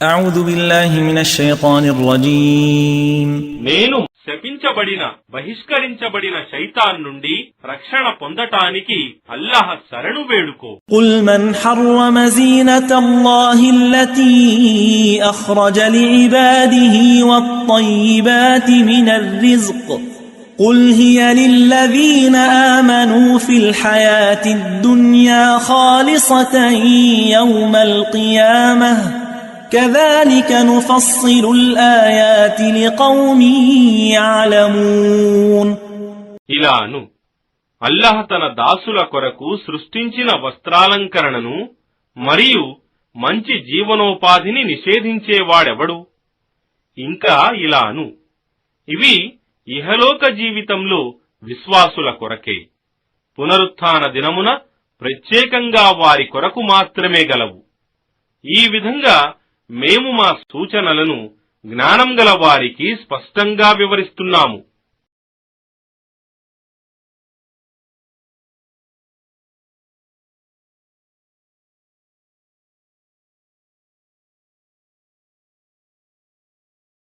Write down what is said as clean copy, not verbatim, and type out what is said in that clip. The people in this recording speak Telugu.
أعوذ بالله من الشيطان الرجيم నేను శపించబడిన బహిష్కరించబడిన శైతాన్ నుండి రక్షణ పొందటానికి అల్లాహ్ శరణు వేడుకో. قل من حرم زينة الله التي أخرج لعباده والطيبات من الرزق قل هي للذين آمنوا في الحياة الدنيا خالصة يوم القيامة كذلك نفصل الآيات لقوم يعلمون. ఇలాను అల్లాహ్ తన దాసుల కొరకు సృష్టించిన వస్త్రాలంకరణను మరియు మంచి జీవనోపాధిని నిషేధించేవాడెవడు? ఇంకా ఇలాను ఇవి ఇహలోక జీవితంలో విశ్వాసుల కొరకే, పునరుత్థాన దినమున ప్రత్యేకంగా వారి కొరకు మాత్రమే గలవు. ఈ విధంగా మేము మా సూచనలను జ్ఞానం గల వారికి స్పష్టంగా వివరిస్తున్నాము.